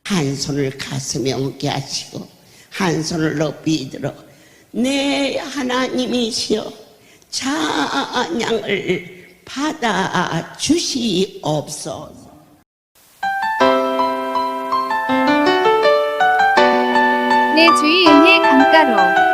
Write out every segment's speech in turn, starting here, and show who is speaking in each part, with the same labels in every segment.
Speaker 1: 한 손을 가슴에 얹게 하시고 한 손을 높이 들어 내 하나님이시여 찬양을 받아 주시옵소서.
Speaker 2: 내 주의 은혜 강가로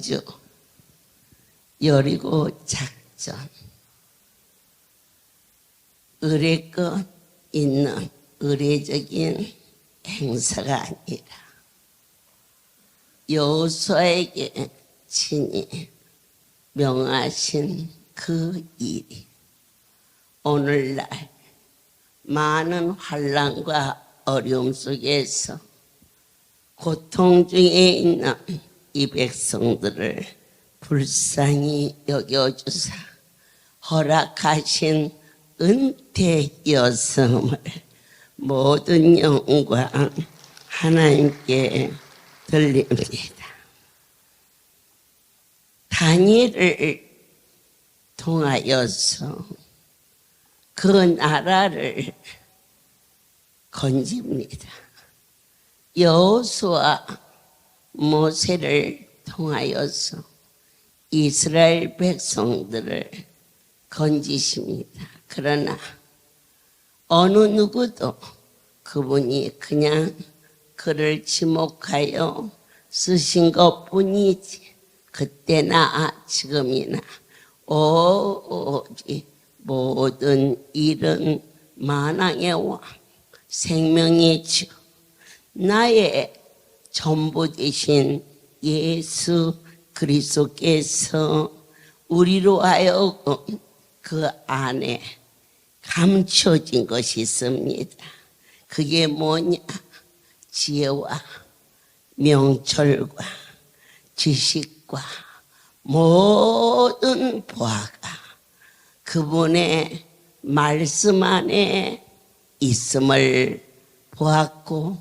Speaker 1: 성주 여리고 작전 의례껏 있는 의례적인 행사가 아니라 여호수아에게 친히 명하신 그 일이 오늘날 많은 환난과 어려움 속에서 고통 중에 있는 이 백성들을 불쌍히 여겨주사 허락하신 은퇴 여성을 모든 영광 하나님께 돌립니다. 다니엘을 통하여서 그 나라를 건집니다. 여호수아 모세를 통하여서 이스라엘 백성들을 건지십니다. 그러나 어느 누구도 그분이 그냥 그를 지목하여 쓰신 것뿐이지 그때나 지금이나 오직 모든 일은 만왕의 왕 생명의 주 나의 전부 되신 예수 그리스도께서 우리로 하여금 그 안에 감춰진 것이 있습니다. 그게 뭐냐? 지혜와 명철과 지식과 모든 보아가 그분의 말씀 안에 있음을 보았고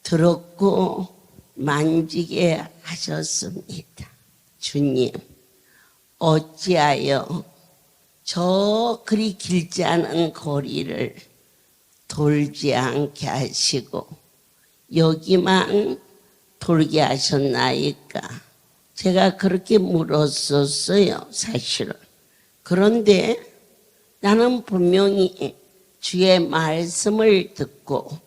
Speaker 1: 들었고 만지게 하셨습니다. 주님, 어찌하여 저 그리 길지 않은 거리를 돌지 않게 하시고 여기만 돌게 하셨나이까? 제가 그렇게 물었었어요, 사실은. 그런데 나는 분명히 주의 말씀을 듣고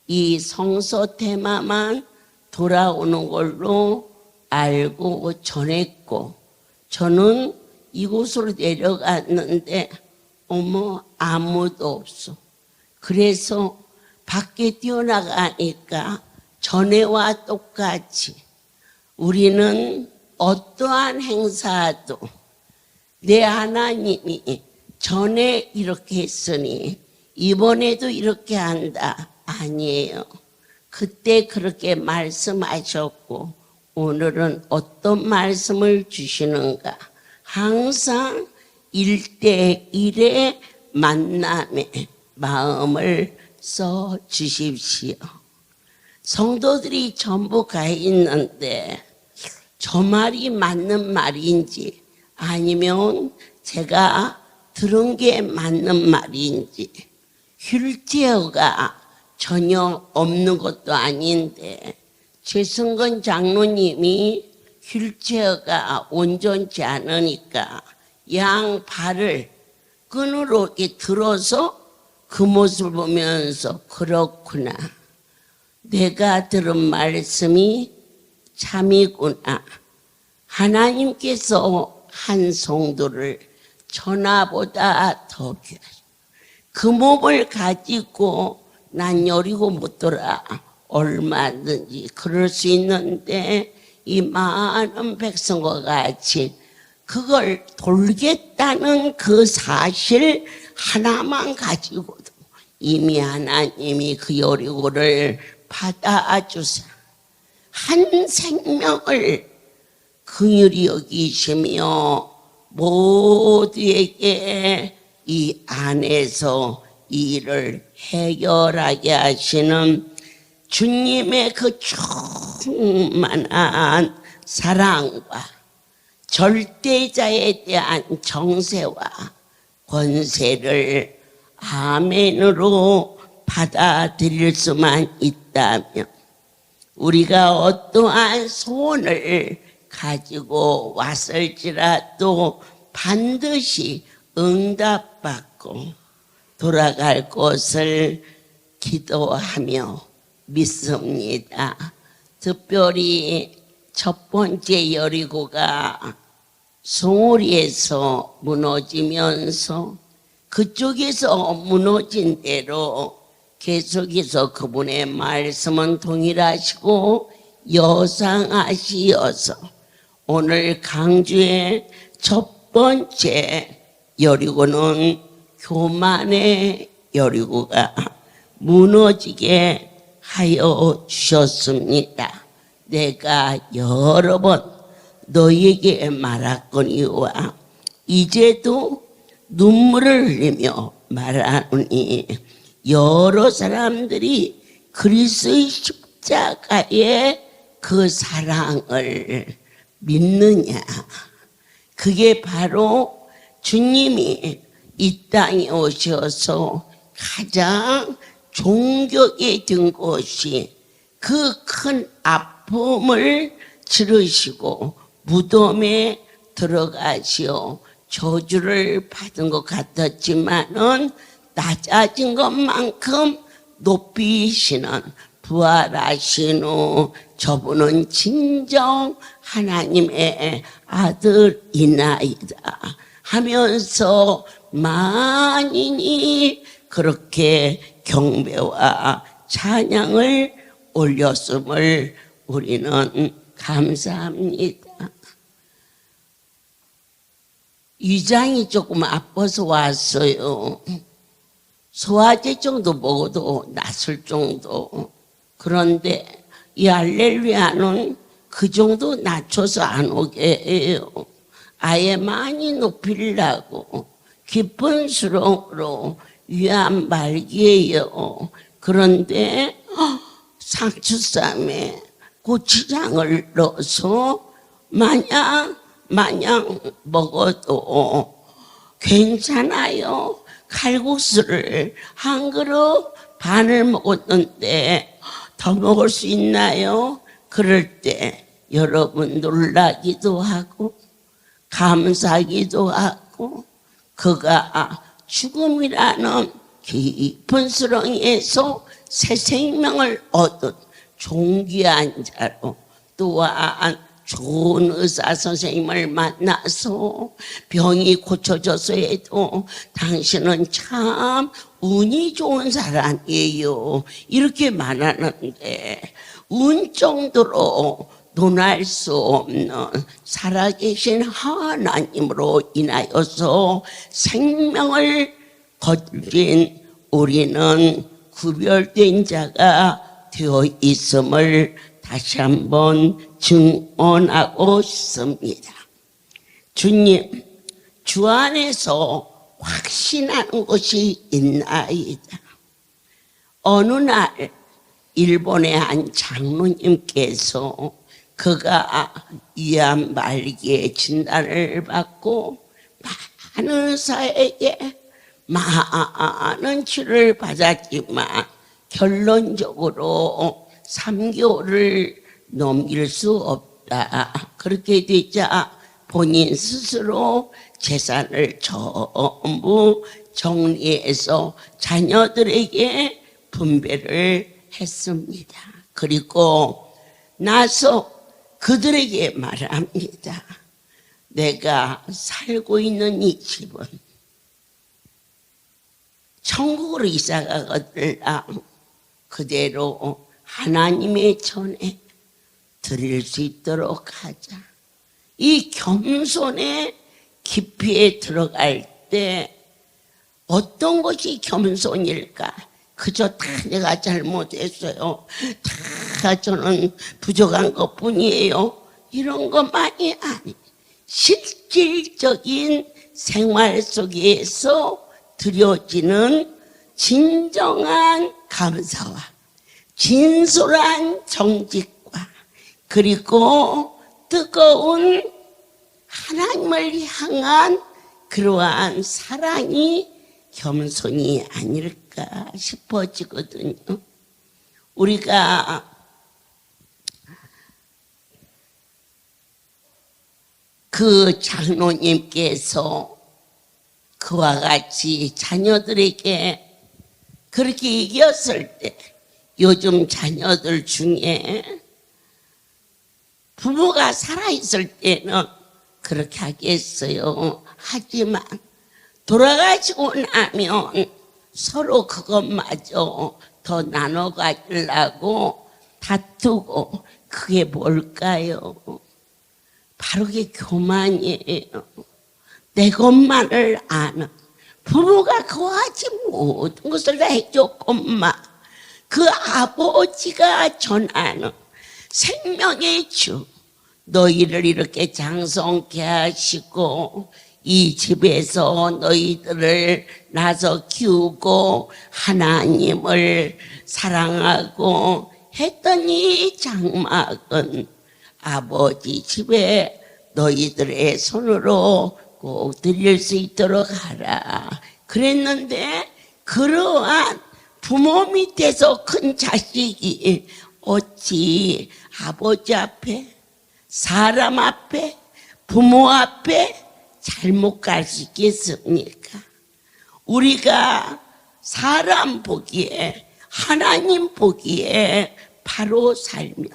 Speaker 1: 이 성서 테마만 돌아오는 걸로 알고 전했고 저는 이곳으로 내려갔는데 어머 아무도 없어. 그래서 밖에 뛰어나가니까 전에와 똑같이 우리는 어떠한 행사도 내 하나님이 전에 이렇게 했으니 이번에도 이렇게 한다. 아니에요. 그때 그렇게 말씀하셨고 오늘은 어떤 말씀을 주시는가. 항상 1대1의 만남에 마음을 써 주십시오. 성도들이 전부 가 있는데 저 말이 맞는 말인지 아니면 제가 들은 게 맞는 말인지 휠체어가 전혀 없는 것도 아닌데 최승건 장로님이 휠체어가 온전치 않으니까 양 발을 끈으로 이렇게 들어서 그 모습을 보면서 그렇구나. 내가 들은 말씀이 참이구나. 하나님께서 한 성도를 전화보다 더 귀하시고 그 몸을 가지고 난 여리고 못 돌아. 얼마든지 그럴 수 있는데 이 많은 백성과 같이 그걸 돌겠다는 그 사실 하나만 가지고도 이미 하나님이 그 여리고를 받아주사 한 생명을 긍휼히 여기시며 모두에게 이 안에서 이 일을 해결하게 하시는 주님의 그 충만한 사랑과 절대자에 대한 정세와 권세를 아멘으로 받아들일 수만 있다면 우리가 어떠한 소원을 가지고 왔을지라도 반드시 응답받고 돌아갈 것을 기도하며 믿습니다. 특별히 첫 번째 여리고가 송오리에서 무너지면서 그쪽에서 무너진 대로 계속해서 그분의 말씀은 동일하시고 여상하시어서 오늘 강주의 첫 번째 여리고는 교만의 여리고가 무너지게 하여 주셨습니다. 내가 여러 번 너희에게 말하거니와 이제도 눈물을 흘리며 말하노니 여러 사람들이 그리스도의 십자가의 그 사랑을 믿느냐. 그게 바로 주님이 이 땅에 오셔서 가장 존경에 든 것이 그 큰 아픔을 치르시고 무덤에 들어가시어 저주를 받은 것 같았지만은 낮아진 것만큼 높이시는 부활하신 후 저분은 진정 하나님의 아들이나이다 하면서 만인이 그렇게 경배와 찬양을 올렸음을 우리는 감사합니다. 위장이 조금 아파서 왔어요. 소화제 정도 먹어도 낫을 정도. 그런데 이 할렐루야는 그 정도 낮춰서 안 오게 해요. 아예 많이 높이려고 깊은 수렁으로 위안 말기예요. 그런데 상추쌈에 고추장을 넣어서 마냥 먹어도 괜찮아요. 칼국수를 한 그릇 반을 먹었는데 더 먹을 수 있나요? 그럴 때 여러분 놀라기도 하고 감사하기도 하고 그가 죽음이라는 깊은 수렁에서 새 생명을 얻은 존귀한 자로 또한 좋은 의사 선생님을 만나서 병이 고쳐져서 해도 당신은 참 운이 좋은 사람이에요. 이렇게 말하는데 운 정도로 논할 수 없는 살아계신 하나님으로 인하여서 생명을 거둔 우리는 구별된 자가 되어 있음을 다시 한번 증언하고 싶습니다. 주님, 주 안에서 확신하는 것이 있나이다. 어느 날 일본의 한 장로님께서 그가 위암 말기에 진단을 받고 많은 의사에게 많은 치료를 받았지만 결론적으로 3개월을 넘길 수 없다. 그렇게 되자 본인 스스로 재산을 전부 정리해서 자녀들에게 분배를 했습니다. 그리고 나서 그들에게 말합니다. 내가 살고 있는 이 집은 천국으로 이사가거들라 그대로 하나님의 전에 드릴 수 있도록 하자. 이 겸손의 깊이에 들어갈 때 어떤 것이 겸손일까? 그저 다 내가 잘못했어요. 다 저는 부족한 것뿐이에요. 이런 것만이 아니. 실질적인 생활 속에서 드려지는 진정한 감사와 진솔한 정직과 그리고 뜨거운 하나님을 향한 그러한 사랑이 겸손이 아닐까 싶어지거든요. 우리가 그 장로님께서 그와 같이 자녀들에게 그렇게 얘기했을 때 요즘 자녀들 중에 부모가 살아있을 때는 그렇게 하겠어요. 하지만 돌아가시고 나면 서로 그것마저 더 나눠 가지려고 다투고, 그게 뭘까요? 바로 그게 교만이에요. 내 것만을 아는, 부모가 그와같이 모든 것을 다 해줬건만 그 아버지가 전하는 생명의 주, 너희를 이렇게 장성케 하시고 이 집에서 너희들을 나서 키우고 하나님을 사랑하고 했던 이 장막은 아버지 집에 너희들의 손으로 꼭 드릴 수 있도록 하라 그랬는데, 그러한 부모 밑에서 큰 자식이 어찌 아버지 앞에, 사람 앞에, 부모 앞에 잘못 갈 수 있겠습니까? 우리가 사람 보기에, 하나님 보기에 바로 살면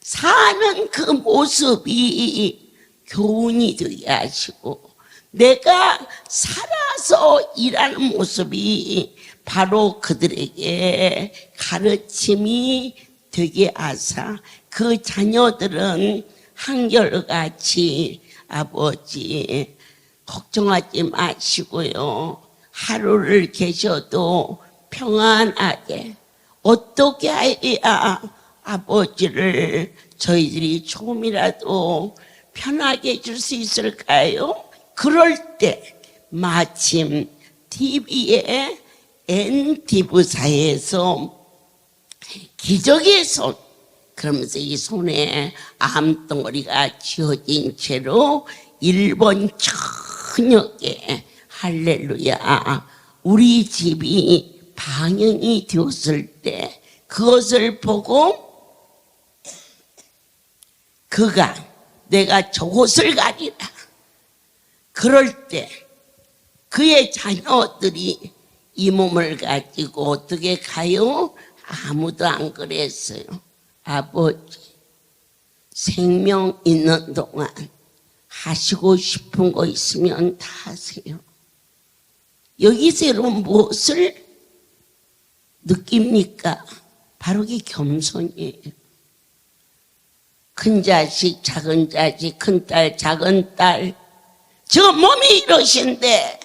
Speaker 1: 사는 그 모습이 교훈이 되게 하시고, 내가 살아서 일하는 모습이 바로 그들에게 가르침이 되게 하사 그 자녀들은 한결같이 아버지 걱정하지 마시고요, 하루를 계셔도 평안하게, 어떻게 해야 아버지를 저희들이 조금이라도 편하게 해줄 수 있을까요? 그럴 때 마침 TV에 NTV사에서 기적의 손, 그러면서 이 손에 암덩어리가 쥐어진 채로 일본 전역에 할렐루야 우리 집이 방영이 되었을 때 그것을 보고 그가 내가 저곳을 가리라, 그럴 때 그의 자녀들이 이 몸을 가지고 어떻게 가요? 아무도 안 그랬어요. 아버지, 생명 있는 동안 하시고 싶은 거 있으면 다 하세요. 여기서 여러분 무엇을 느낍니까? 바로 그게 겸손이에요. 큰 자식, 작은 자식, 큰 딸, 작은 딸, 저 몸이 이러신데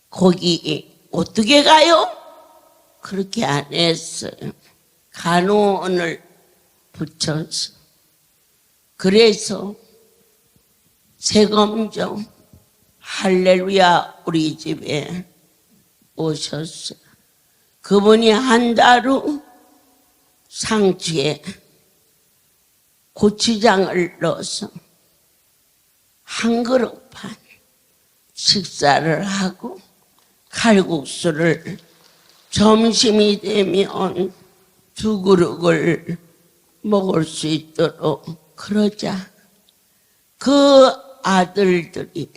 Speaker 1: 거기 어떻게 가요? 그렇게 안 했어요. 간호원을 붙여서. 그래서 세검정 할렐루야 우리 집에 오셨어요. 그분이 한 달 후 상추에 고추장을 넣어서 한 그릇 반 식사를 하고 칼국수를 점심이 되면 두 그릇을 먹을 수 있도록 그러자 그 아들들이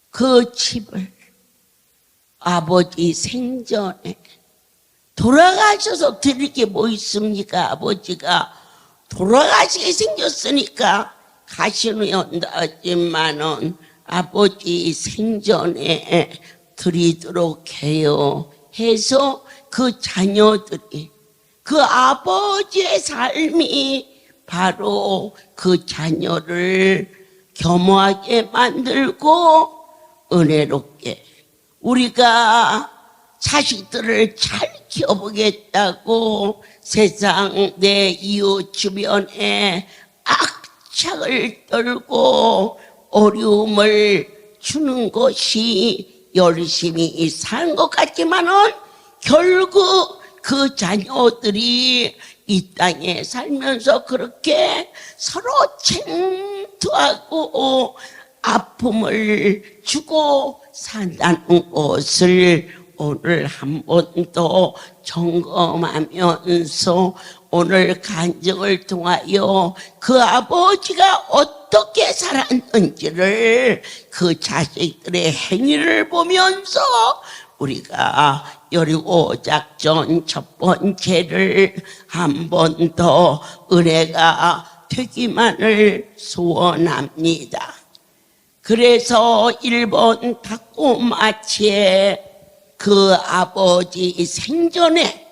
Speaker 1: 그 집을 아버지 생전에 돌아가셔서 드릴 게 뭐 있습니까? 아버지가 돌아가시게 생겼으니까 가시는 연다지만은 아버지 생전에 드리도록 해요 해서 그 자녀들이, 그 아버지의 삶이 바로 그 자녀를 겸허하게 만들고 은혜롭게 우리가 자식들을 잘 키워보겠다고 세상 내 이웃 주변에 악착을 떨고 어려움을 주는 것이 열심히 사는 것 같지만은 결국 그 자녀들이 이 땅에 살면서 그렇게 서로 침투하고 아픔을 주고 산다는 것을 오늘 한 번 더 점검하면서 오늘 간증을 통하여 그 아버지가 어떻게 살았는지를 그 자식들의 행위를 보면서 우리가 여리고 작전 첫 번째를 한 번 더 은혜가 되기만을 소원합니다. 그래서 일본 다코마치에 그 아버지 생전에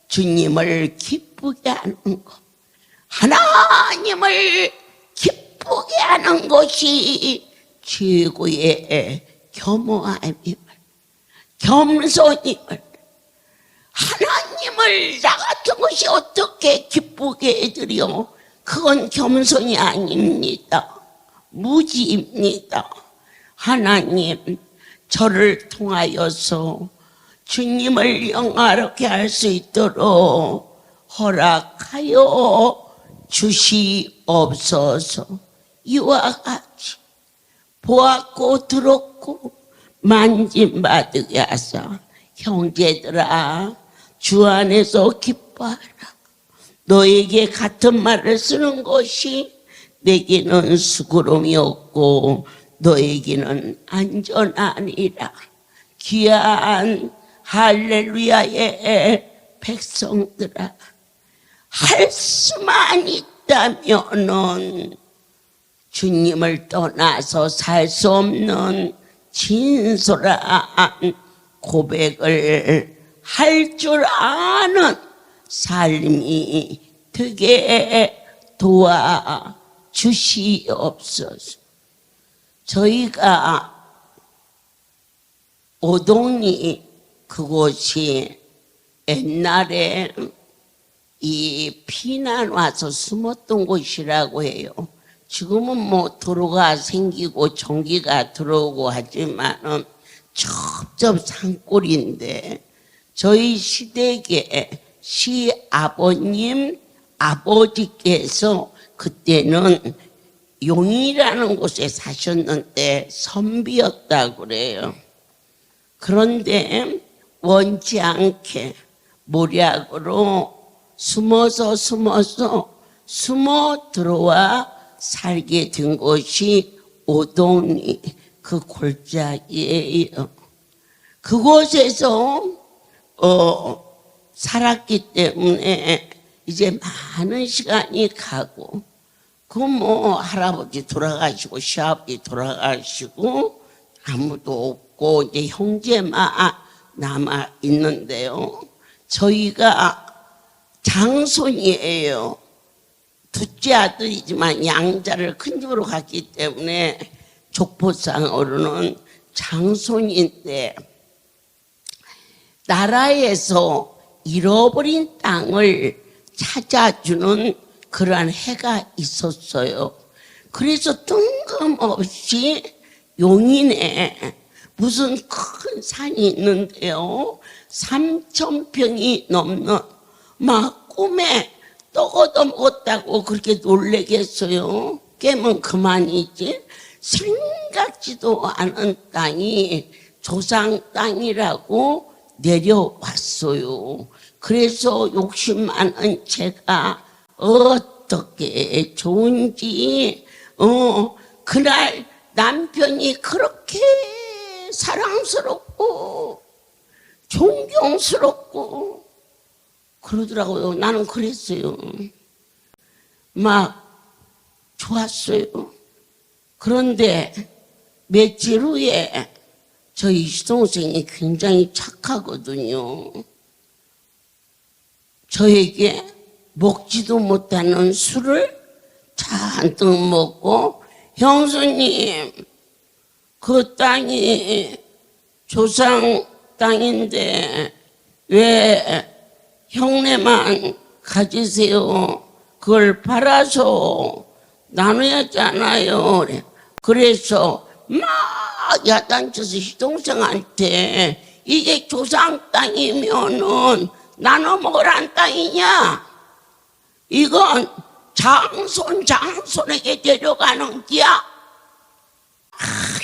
Speaker 1: 주님을 기쁘게 하는 것, 하나님을 기쁘게 하는 것이 최고의 겸허함임을, 겸손임을, 하나님을 나 같은 것이 어떻게 기쁘게 해드려? 그건 겸손이 아닙니다. 무지입니다. 하나님, 저를 통하여서 주님을 영화롭게 할 수 있도록 허락하여 주시옵소서. 이와 같이 보았고 들었고 만짐받게 하사 형제들아 주 안에서 기뻐하라. 너에게 같은 말을 쓰는 것이 내게는 수고로움이 없고 너에게는 안전하니라. 귀한 할렐루야의 백성들아, 할 수만 있다면은 주님을 떠나서 살 수 없는 진솔한 고백을 할 줄 아는 삶이 되게 도와주시옵소서. 저희가 오동리 그곳이 옛날에 이 피난 와서 숨었던 곳이라고 해요. 지금은 뭐 도로가 생기고 전기가 들어오고 하지만은 첩첩 산골인데 저희 시댁에 시아버님 아버지께서 그때는 용인이라는 곳에 사셨는데 선비였다고 그래요. 그런데 원치 않게 모략으로 숨어 들어와 살게 된 곳이 오동리 그 골짜기예요. 그곳에서 살았기 때문에 이제 많은 시간이 가고 그 뭐 할아버지 돌아가시고 시아버지 돌아가시고 아무도 없고 이제 형제만 남아 있는데요. 저희가 장손이에요. 둘째 아들이지만 양자를 큰 집으로 갔기 때문에 족보상으로는 장손인데 나라에서 잃어버린 땅을 찾아주는 그러한 해가 있었어요. 그래서 뜬금없이 용인에 무슨 큰 산이 있는데요. 3,000평이 넘는 막 꿈에 떡 얻어먹었다고 그렇게 놀래겠어요. 깨면 그만이지. 생각지도 않은 땅이 조상 땅이라고 내려왔어요. 그래서 욕심 많은 제가 어떻게 좋은지 그날 남편이 그렇게 사랑스럽고 존경스럽고 그러더라고요. 나는 그랬어요. 막 좋았어요. 그런데 며칠 후에 저희 시동생이 굉장히 착하거든요. 저에게 먹지도 못하는 술을 잔뜩 먹고 형수님 그 땅이 조상 땅인데 왜 형네만 가지세요? 그걸 팔아서 나눠야잖아요. 그래서 막 야단쳐서 시동생한테 이게 조상 땅이면은 나눠 먹으란 땅이냐? 이건 장손에게 데려가는 기야.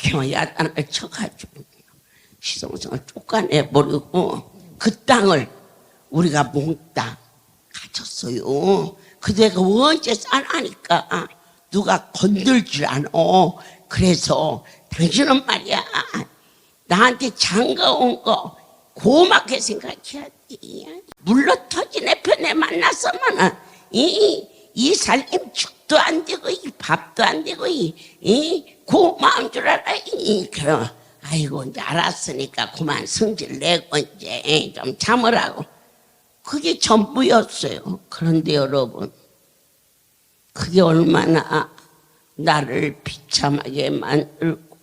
Speaker 1: 그냥 야단을 쳐가지고 시동생을 쫓아내버리고 그 땅을 우리가 몽땅 가졌어요. 그대가 원체 싸나니까 누가 건들질 않아. 그래서 당신은 말이야 나한테 장가온 거 고맙게 생각해야지. 물러 터진 내 편에 만났으면 이 살림 죽도 안 되고 이 밥도 안 되고 이 고마운 줄 알아. 그럼 아이고 이제 알았으니까 그만 성질 내고 이제 좀 참으라고. 그게 전부였어요. 그런데 여러분, 그게 얼마나 나를 비참하게 만들고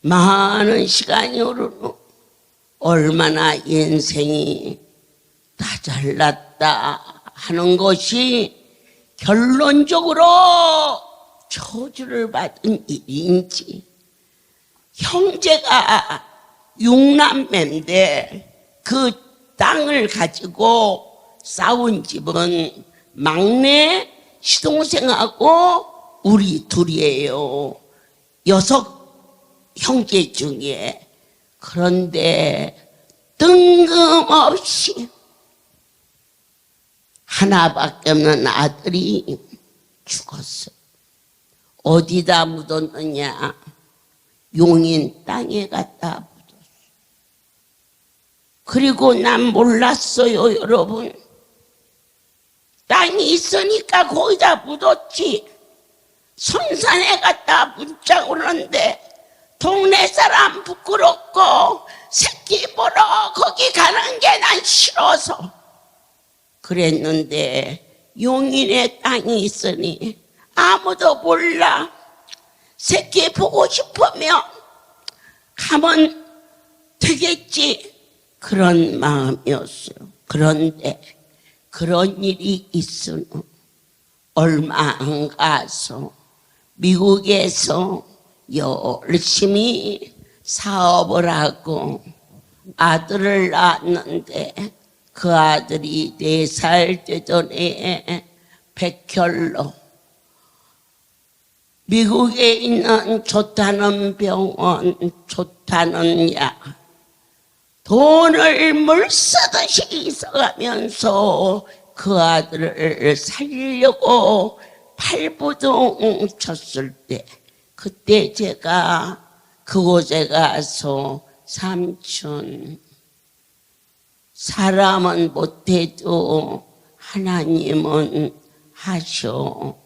Speaker 1: 많은 시간이 흐르고 얼마나 인생이 다 잘났다 하는 것이 결론적으로 저주를 받은 일인지. 형제가 6남매인데 그 땅을 가지고 싸운 집은 막내 시동생하고 우리 둘이에요. 6 형제 중에. 그런데 뜬금없이 하나밖에 없는 아들이 죽었어요. 어디다 묻었느냐? 용인 땅에 갖다 묻었어요. 그리고 난 몰랐어요, 여러분. 땅이 있으니까 거기다 묻었지. 성산에 갖다 묻자고 그러는데 동네 사람 부끄럽고 새끼 보러 거기 가는 게 난 싫어서 그랬는데 용인에 땅이 있으니 아무도 몰라. 새끼 보고 싶으면 가면 되겠지. 그런 마음이었어요. 그런데 그런 일이 있으면 얼마 안 가서 미국에서 열심히 사업을 하고 아들을 낳았는데 그 아들이 4살 되던 해에 백혈로 미국에 있는 좋다는 병원, 좋다는 약, 돈을 물쓰듯이 써가면서 그 아들을 살리려고 발부둥 쳤을 때, 그때 제가 그곳에 가서 삼촌, 사람은 못해도 하나님은 하셔.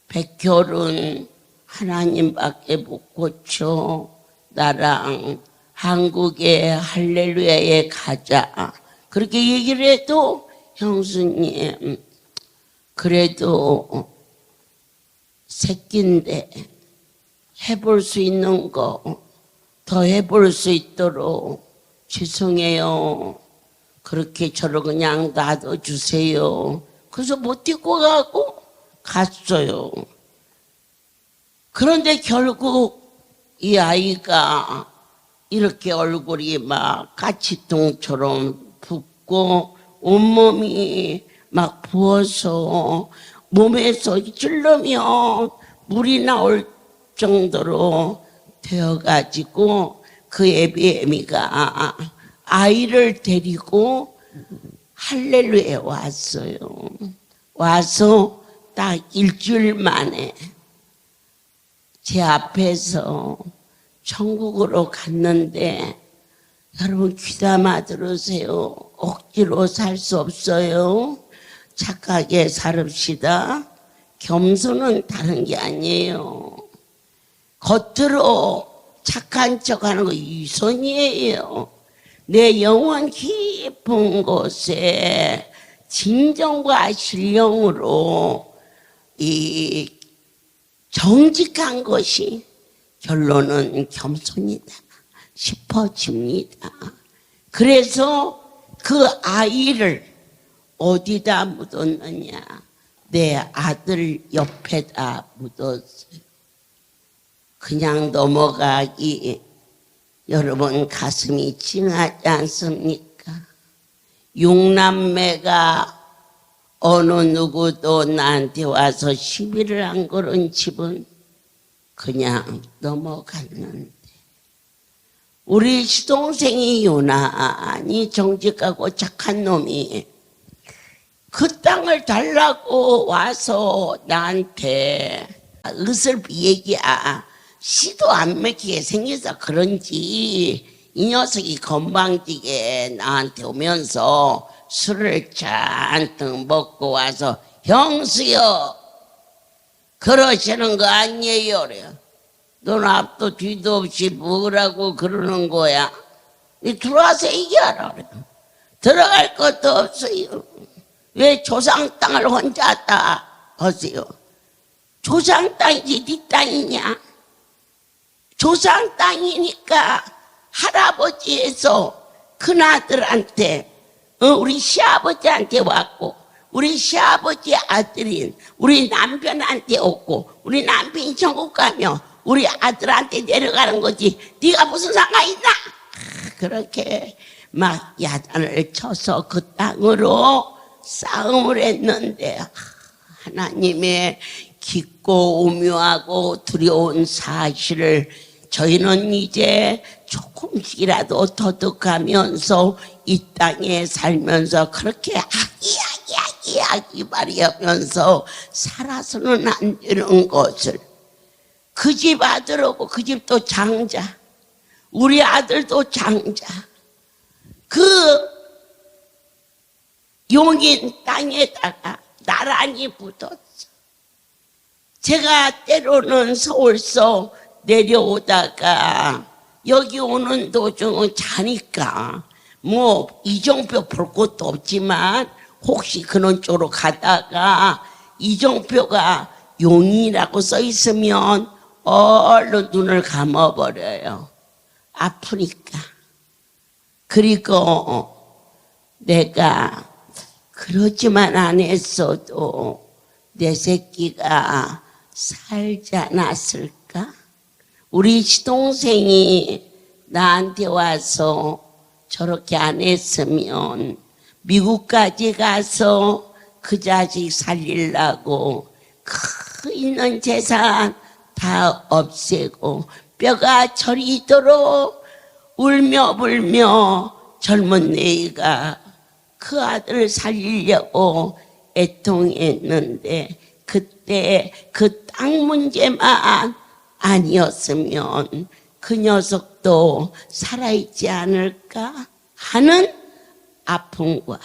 Speaker 1: 백혈은 하나님밖에 못 고쳐. 나랑 한국에 할렐루야에 가자. 그렇게 얘기를 해도 형수님 그래도 새끼인데 해볼 수 있는 거 더 해볼 수 있도록 죄송해요. 그렇게 저를 그냥 놔둬주세요. 그래서 못 데리고 가고 갔어요. 그런데 결국 이 아이가 이렇게 얼굴이 막 까치통처럼 붓고 온몸이 막 부어서 몸에서 찔르면 물이 나올 정도로 되어가지고 그 애비애미가 아이를 데리고 할렐루야에 왔어요. 와서 딱 일주일 만에 제 앞에서 천국으로 갔는데, 여러분 귀담아 들으세요. 억지로 살 수 없어요. 착하게 살읍시다. 겸손은 다른 게 아니에요. 겉으로 착한 척하는 거 위선이에요. 내 영혼 깊은 곳에 진정과 신령으로 이 정직한 것이 결론은 겸손이다 싶어집니다. 그래서 그 아이를 어디다 묻었느냐? 내 아들 옆에다 묻었어요. 그냥 넘어가기 여러분 가슴이 찡하지 않습니까? 6남매가 어느 누구도 나한테 와서 시비를 안 걸은 집은 그냥 넘어갔는데, 우리 시동생이 유난히 정직하고 착한 놈이 그 땅을 달라고 와서 나한테 의슬비 얘기야. 씨도 안 먹히게 생겨서 그런지 이 녀석이 건방지게 나한테 오면서 술을 잔뜩 먹고 와서 형수여 그러시는 거 아니에요. 그래요. 넌 앞도 뒤도 없이 뭐라고 그러는 거야? 들어와서 얘기하라. 그래요. 들어갈 것도 없어요. 왜 조상 땅을 혼자 다 하세요? 조상 땅이지 네 땅이냐? 조상 땅이니까 할아버지에서 큰아들한테 우리 시아버지한테 왔고 우리 시아버지 아들인 우리 남편한테 왔고 우리 남편이 천국 가며 우리 아들한테 내려가는 거지 네가 무슨 상관이 있나? 그렇게 막 야단을 쳐서 그 땅으로 싸움을 했는데 하나님의 깊고 오묘하고 두려운 사실을 저희는 이제 조금씩이라도 터득하면서 이 땅에 살면서 그렇게 아기 말이하면서 살아서는 안 되는 것을 그 집 아들하고 그 집도 장자 우리 아들도 장자 그 용인 땅에다가 나란히 붙었어. 제가 때로는 서울서 내려오다가 여기 오는 도중은 자니까 뭐 이정표 볼 것도 없지만 혹시 그런 쪽으로 가다가 이정표가 용인이라고 써 있으면 얼른 눈을 감아버려요. 아프니까. 그리고 내가 그러지만 안 했어도 내 새끼가 살지 않았을까? 우리 시동생이 나한테 와서 저렇게 안 했으면 미국까지 가서 그 자식 살리려고 그 있는 재산 다 없애고 뼈가 저리도록 울며 불며 젊은 내가 그 아들을 살리려고 애통했는데 그때 그 땅 문제만 아니었으면 그 녀석도 살아있지 않을까 하는 아픔과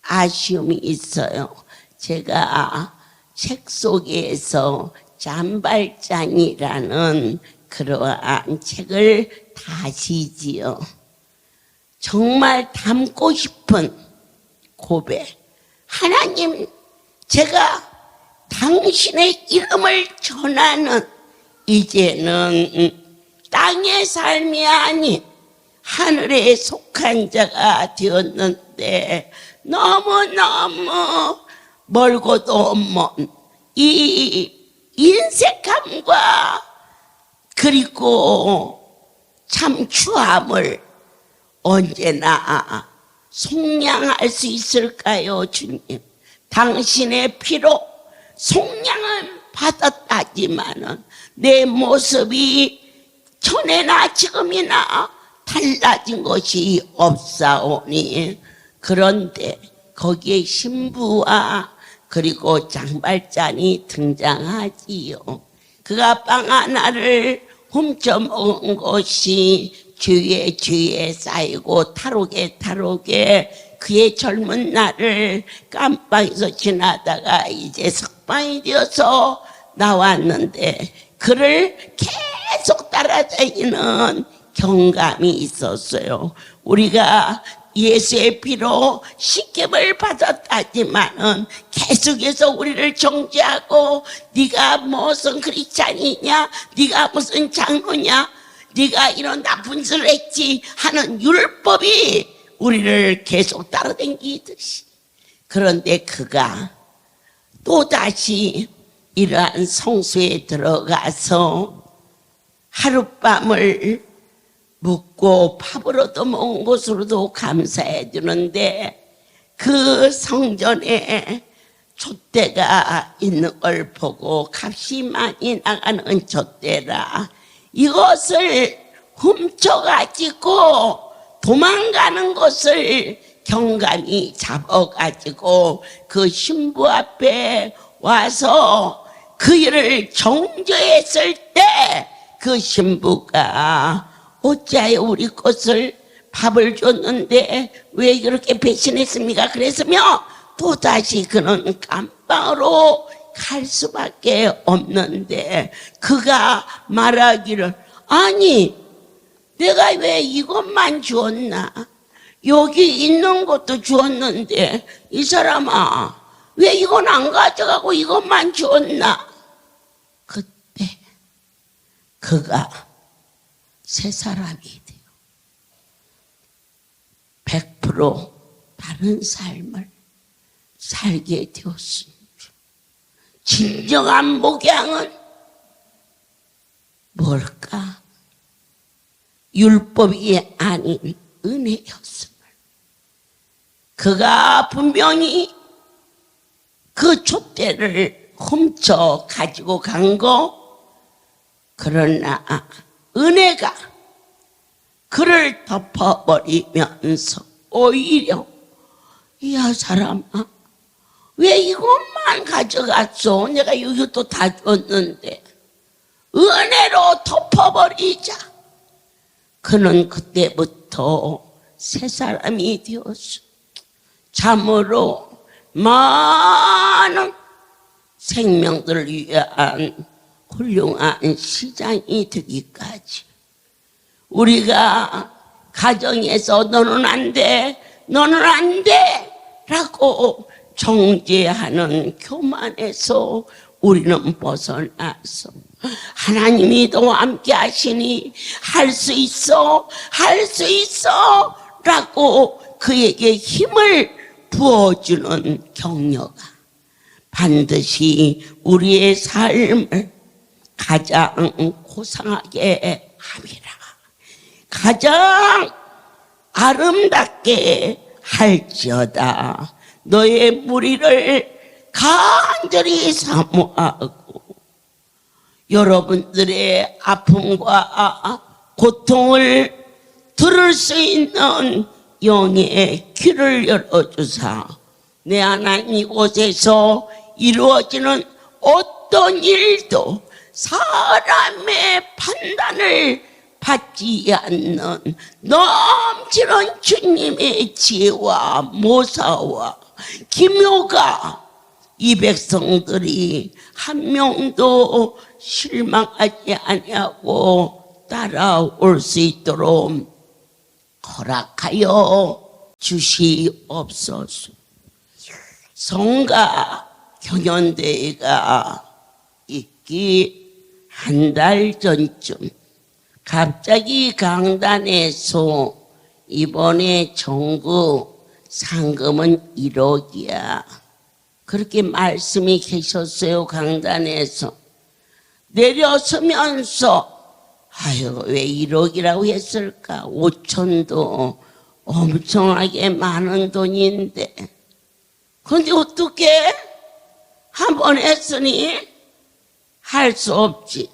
Speaker 1: 아쉬움이 있어요. 제가 책 속에서 잔발장이라는 그러한 책을 다시지요. 정말 담고 싶은 고백. 하나님, 제가 당신의 이름을 전하는 이제는 땅의 삶이 아닌 하늘에 속한 자가 되었는데 너무너무 멀고도 먼 이 인색함과 그리고 참 추함을 언제나 속량할 수 있을까요, 주님? 당신의 피로 속량은 받았다지만은 내 모습이 전에나 지금이나 달라진 것이 없사오니 그런데 거기에 신부와 그리고 장발잔이 등장하지요. 그가 빵 하나를 훔쳐먹은 것이 주위에 쌓이고 타록에 그의 젊은 날을 깜빵에서 지나다가 이제 석방이 되어서 나왔는데 그를 계속 따라다니는 경감이 있었어요. 우리가 예수의 피로 씻김을 받았다지만은 계속해서 우리를 정죄하고 네가 무슨 크리스찬이냐, 네가 무슨 장로냐, 네가 이런 나쁜 짓을 했지 하는 율법이 우리를 계속 따라다니듯이. 그런데 그가 또다시 이러한 성소에 들어가서 하룻밤을 묵고 밥을 얻어먹은 것으로도 감사해 주는데 그 성전에 촛대가 있는 걸 보고 값이 많이 나가는 촛대라 이것을 훔쳐가지고 도망가는 것을 경감이 잡아가지고 그 신부 앞에 와서 그 일을 정죄했을 때 그 신부가 어찌하여 우리 것을 밥을 줬는데 왜 그렇게 배신했습니까? 그랬으며 또다시 그는 감방으로 갈 수밖에 없는데 그가 말하기를 아니 내가 왜 이것만 주었나? 여기 있는 것도 주었는데 이 사람아 왜 이건 안 가져가고 이것만 주었나? 그때 그가 새 사람이 돼요. 100% 다른 삶을 살게 되었습니다. 진정한 목양은 뭘까? 율법이 아닌 은혜였음을. 그가 분명히 그 촛대를 훔쳐 가지고 간 거, 그러나 은혜가 그를 덮어버리면서 오히려 야 사람아 왜 이것만 가져갔어? 내가 이것도 다 줬는데 은혜로 덮어버리자. 그는 그때부터 새 사람이 되었어. 참으로 많은 생명들을 위한 훌륭한 시장이 되기까지 우리가 가정에서 너는 안 돼, 너는 안 돼 라고 정죄하는 교만에서 우리는 벗어나서 하나님이 너와 함께 하시니 할 수 있어, 할 수 있어 라고 그에게 힘을 부어주는 격려가 반드시 우리의 삶을 가장 고상하게 함이라. 가장 아름답게 할지어다. 너의 무리를 간절히 사모하고 여러분들의 아픔과 고통을 들을 수 있는 영의 귀를 열어주사 내 하나님 이곳에서 이루어지는 어떤 일도 사람의 판단을 받지 않는 넘치는 주님의 지혜와 모사와 기묘가 이 백성들이 한 명도 실망하지 아니하고 따라올 수 있도록 허락하여 주시옵소서. 성가 경연대회가 있기 한 달 전쯤 갑자기 강단에서 이번에 정부 상금은 1억이야. 그렇게 말씀이 계셨어요. 강단에서. 내려서면서 아유 왜 1억이라고 했을까? 5천도 엄청나게 많은 돈인데 그런데 어떻게 한 번 했으니 할 수 없지.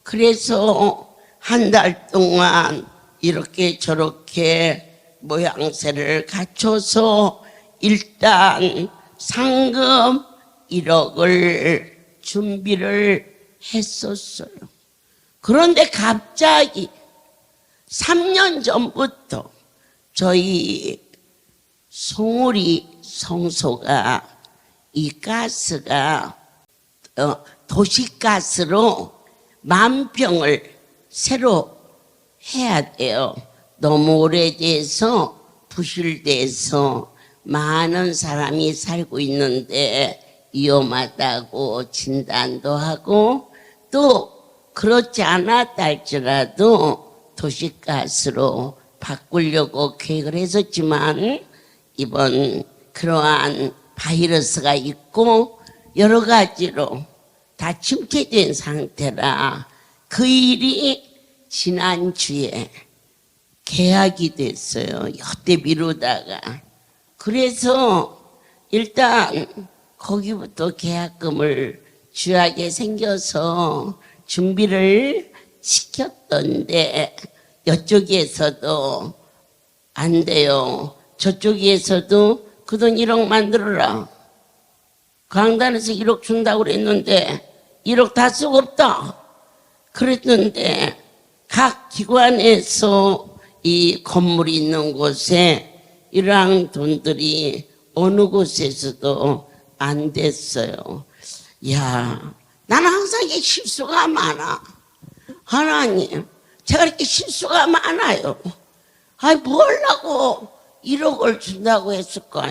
Speaker 1: 그래서 한 달 동안 이렇게 저렇게 모양새를 갖춰서 일단 상금 1억을 준비를 했었어요. 그런데 갑자기 3년 전부터 저희 송우리 성소가 이 가스가 도시가스로 10,000평을 새로 해야 돼요. 너무 오래돼서 부실돼서 많은 사람이 살고 있는데 위험하다고 진단도 하고 또 그렇지 않았다 할지라도 도시가스로 바꾸려고 계획을 했었지만 이번 그러한 바이러스가 있고 여러 가지로 다 침체된 상태라 그 일이 지난주에 계약이 됐어요. 여태 미루다가. 그래서 일단 거기부터 계약금을 주하게 생겨서 준비를 시켰던데 이쪽에서도 안 돼요. 저쪽에서도 그 돈 1억 만들어라. 강단에서 1억 준다고 그랬는데 1억 다 쓰고 없다. 그랬는데 각 기관에서 이 건물이 있는 곳에 이러한 돈들이 어느 곳에서도 안 됐어요. 야, 나는 항상 이게 실수가 많아. 하나님, 제가 이렇게 실수가 많아요. 아이, 뭘라고 1억을 준다고 했을까?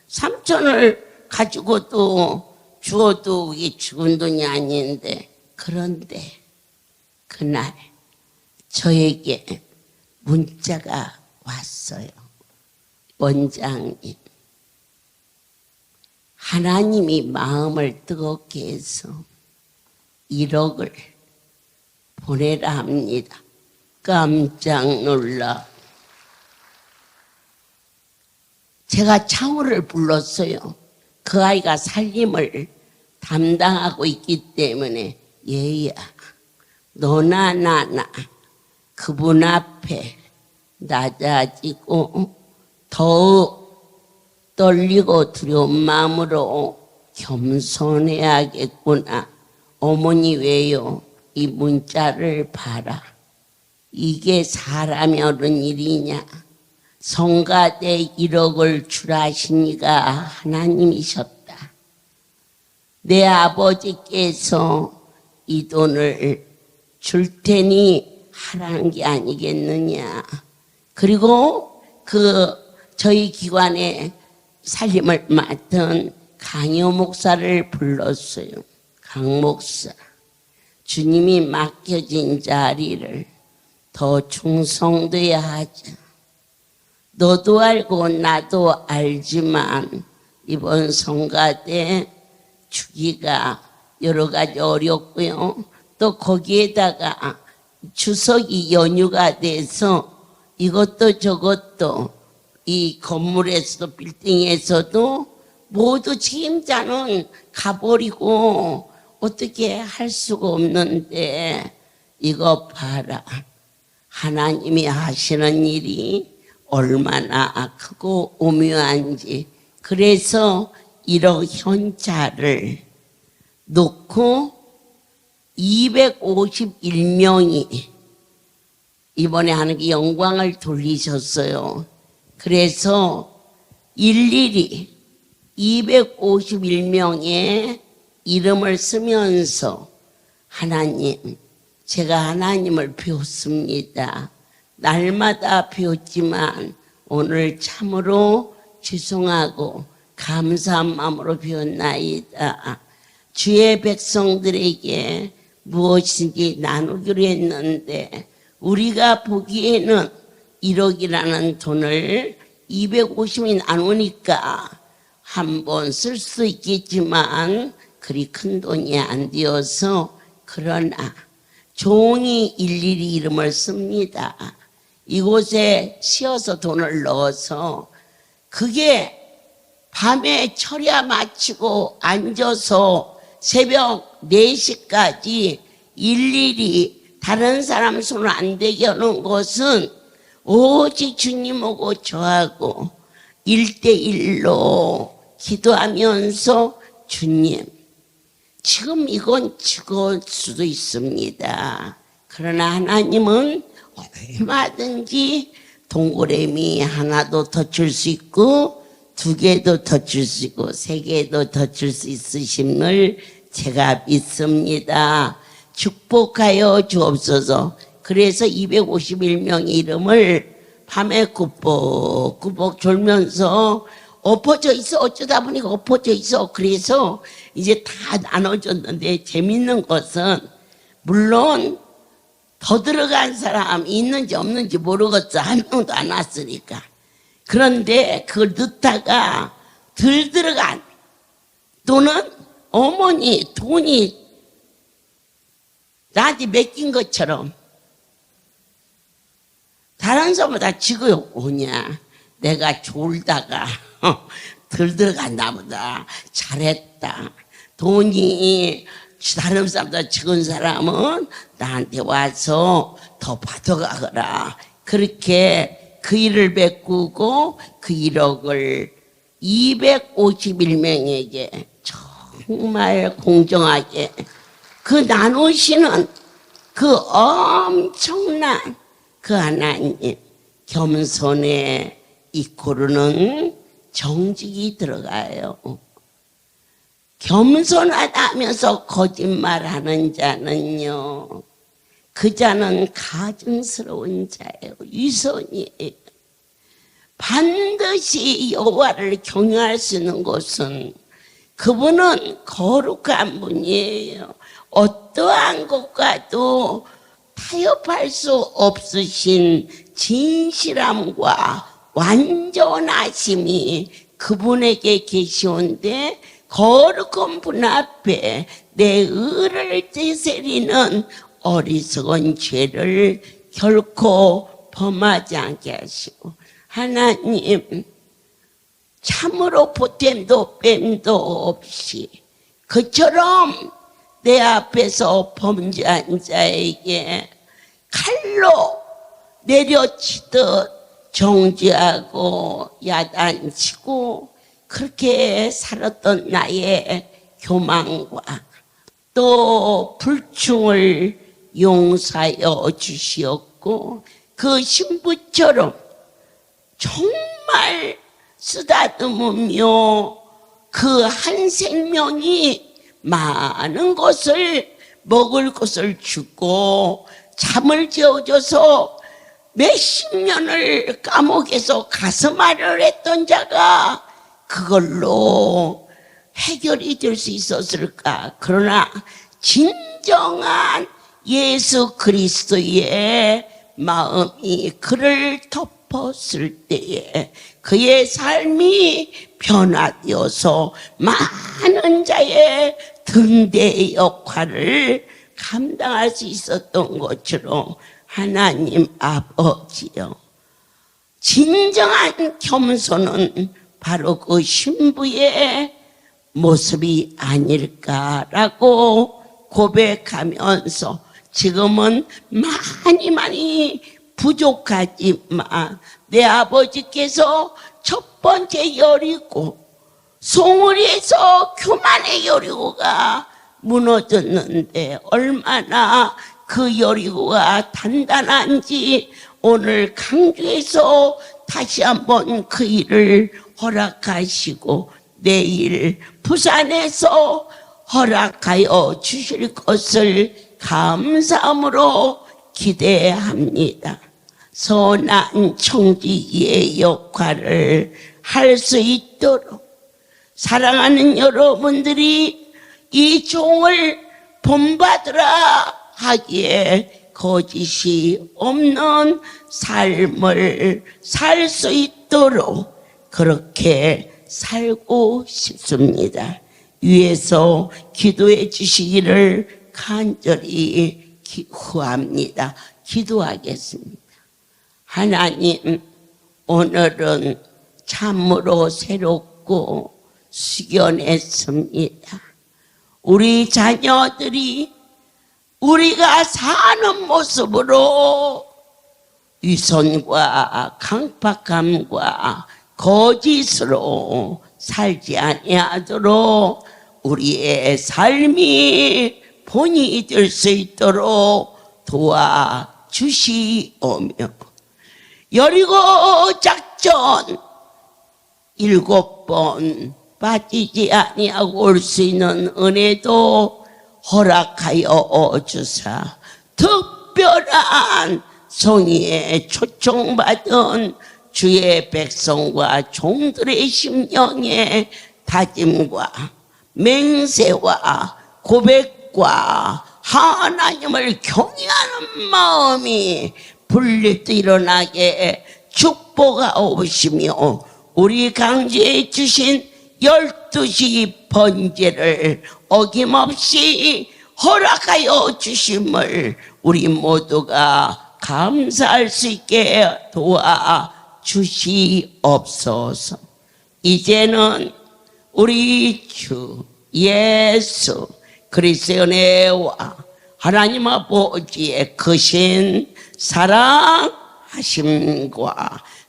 Speaker 1: 3천을 가지고도 주어도 이게 죽은 돈이 아닌데. 그런데 그날 저에게 문자가 왔어요. 원장님, 하나님이 마음을 뜨겁게 해서 1억을 보내라 합니다. 깜짝 놀라. 제가 창호를 불렀어요. 그 아이가 살림을 담당하고 있기 때문에 얘야, 너나 나나 그분 앞에 낮아지고 더욱 떨리고 두려운 마음으로 겸손해야겠구나. 어머니 왜요? 이 문자를 봐라. 이게 사람이 어른 일이냐? 성가대 1억을 주라시니가 하나님이셨다. 내 아버지께서 이 돈을 줄 테니 하라는 게 아니겠느냐. 그리고 저희 기관에 살림을 맡은 강요 목사를 불렀어요. 강 목사, 주님이 맡겨진 자리를 더 충성돼야 하자. 너도 알고 나도 알지만 이번 성가 때 주기가 여러 가지 어렵고요. 또 거기에다가 추석이 연휴가 돼서 이것도 저것도 이 건물에서도 빌딩에서도 모두 책임자는 가버리고 어떻게 할 수가 없는데 이거 봐라. 하나님이 하시는 일이 얼마나 크고 오묘한지. 그래서 1억 현찰을 놓고 251명이 이번에 하는 게 영광을 돌리셨어요. 그래서 일일이 251명의 이름을 쓰면서 하나님, 제가 하나님을 배웠습니다. 날마다 배웠지만 오늘 참으로 죄송하고 감사한 마음으로 배웠나이다. 주의 백성들에게 무엇인지 나누기로 했는데 우리가 보기에는 1억이라는 돈을 250이 나누니까 한 번 쓸 수 있겠지만 그리 큰 돈이 안 되어서 그러나 종이 일일이 이름을 씁니다. 이곳에 씌어서 돈을 넣어서 그게 밤에 철야 마치고 앉아서 새벽 4시까지 일일이 다른 사람 손을 안 대게 하는 것은 오직 주님하고 저하고 1대1로 기도하면서 주님, 지금 이건 죽을 수도 있습니다. 그러나 하나님은 얼마든지 동그라미 하나도 더 줄 수 있고 2개도 더 줄 수 있고 3개도 더 줄 수 있으심을 제가 믿습니다. 축복하여 주옵소서. 그래서 251명의 이름을 밤에 꾸벅꾸벅 졸면서 엎어져 있어. 어쩌다 보니까 엎어져 있어. 그래서 이제 다 나눠줬는데 재밌는 것은 물론 더 들어간 사람 있는지 없는지 모르겠어. 한 명도 안 왔으니까. 그런데 그걸 넣다가 덜 들어간 또는 어머니 돈이 나한테 맡긴 것처럼 다른 사람보다 지금 오냐. 내가 졸다가 덜 들어갔나 보다. 잘했다. 돈이 다른 사람보다 적은 사람은 나한테 와서 더 받아가거라. 그렇게 그 일을 베꾸고 그 1억을 251명에게 정말 공정하게 그 나누시는 그 엄청난 그 하나님, 겸손에 이코르는 정직이 들어가요. 겸손하다면서 거짓말하는 자는요, 그 자는 가증스러운 자예요. 위선이에요. 반드시 여호와를 경외할 수 있는 곳은 그분은 거룩한 분이에요. 어떠한 것과도 타협할 수 없으신 진실함과 완전하심이 그분에게 계시온데, 거룩한 분 앞에 내 의를 되새리는 어리석은 죄를 결코 범하지 않게 하시고, 하나님 참으로 보탬도 뺨도 없이 그처럼 내 앞에서 범죄한 자에게 칼로 내려치듯 정죄하고 야단치고 그렇게 살았던 나의 교만과 또 불충을 용서하여 주시었고, 그 신부처럼 정말 쓰다듬으며 그 한 생명이 많은 것을 먹을 것을 주고 잠을 재워줘서 몇십 년을 감옥에서 가슴앓이를 했던 자가 그걸로 해결이 될 수 있었을까? 그러나 진정한 예수 그리스도의 마음이 그를 덮었을 때에 그의 삶이 변화되어서 많은 자의 등대 역할을 감당할 수 있었던 것처럼, 하나님 아버지요, 진정한 겸손은 바로 그 신부의 모습이 아닐까라고 고백하면서, 지금은 많이 부족하지만 내 아버지께서 첫 번째 여리고 송우리에서 교만의 여리고가 무너졌는데 얼마나 그 여리고가 단단한지 오늘 강주에서 다시 한번 그 일을 허락하시고 내일 부산에서 허락하여 주실 것을 감사함으로 기대합니다. 선한 청지기의 역할을 할 수 있도록 사랑하는 여러분들이 이 종을 본받으라 하기에 거짓이 없는 삶을 살 수 있도록 그렇게 살고 싶습니다. 위에서 기도해 주시기를 간절히 구합니다. 기도하겠습니다. 하나님, 오늘은 참으로 새롭고 숙연했습니다. 우리 자녀들이 우리가 사는 모습으로 위선과 강팍함과 거짓으로 살지 아니하도록 우리의 삶이 본이 될 수 있도록 도와주시오며, 여리고 작전 7번 빠지지 아니하고 올 수 있는 은혜도 허락하여 주사, 특별한 성의에 초청받은 주의 백성과 종들의 심령의 다짐과 맹세와 고백과 하나님을 경외하는 마음이 분립도 일어나게 축복하옵시며, 우리 강주에 주신 12시 번제를 어김없이 허락하여 주심을 우리 모두가 감사할 수 있게 도와주시옵소서. 이제는 우리 주 예수 그리스도의 은혜와 하나님 아버지의 크신 사랑하심과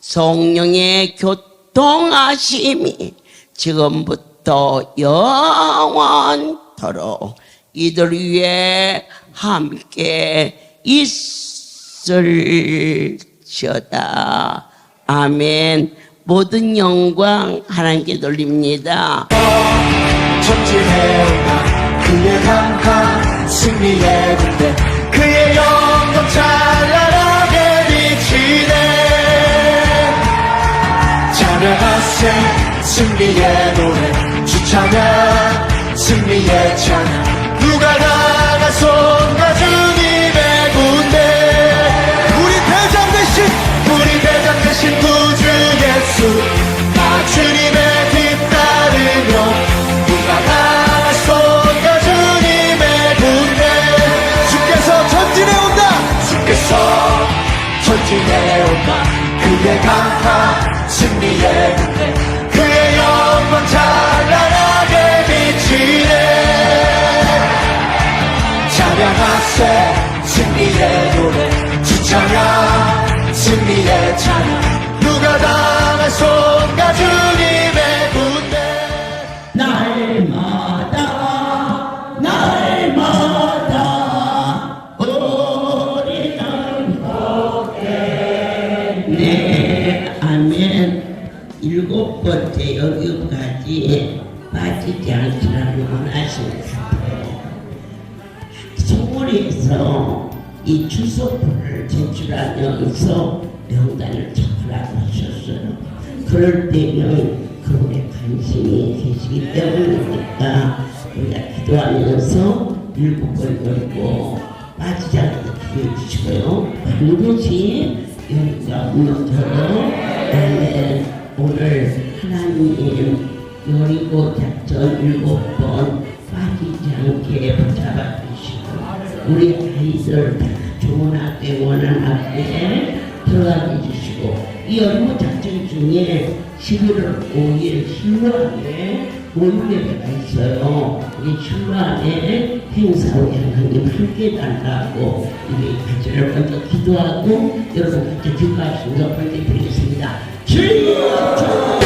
Speaker 1: 성령의 교통하심이 지금부터 영원토록 이들 위에 함께 있을지어다. 아멘. 모든 영광 하나님께 돌립니다.
Speaker 3: 전진해온다 그의 강한 승리의 군대 그의 영광 찬란하게 비치네 찬양하세 승리의 노래 주 찬양 승리의 찬양 누가 나가선가 주님의 군대 우리 대장 되신 구주 예수 나 주님의 뒤따르며 누가 나가선가 주님의 군대 주께서 전진해 온다 그의 강한 승리의 군대 그의 영광 찬란하게 비치네 찬양하세 승리의 노래 주 찬양 승리의 찬양 누가 당할 손가 주님의 군대
Speaker 4: 날마다 우리는 네, 아멘. 7번째 여기까지 빠지지 않기를 원하시는 같아요. 서울에서 이 주소표를 제출하면서 명단을 잡으라고 하셨어요. 그럴 때면 그분의 관심이 계시기 때문이니까 우리가 기도하면서 7번 열고 빠지지 않게 기도해 주시고요. 반드시 여기가 무너져도 오늘 하나님 여리고 작전 7번 빠지지 않게 붙잡아 주시고 우리 아이들 다 좋은 학교에 원하는 학교에 들어가게 해주시고 이 여리고 작전 중에 11월 5일 신라에 모임예배가 있어요. 우리 신라에 행사 우리 하나님 함께 달라고 우리 가지를 먼저 기도하고 여러분 같이 기도하시면서 번째 드리겠습니다. 주여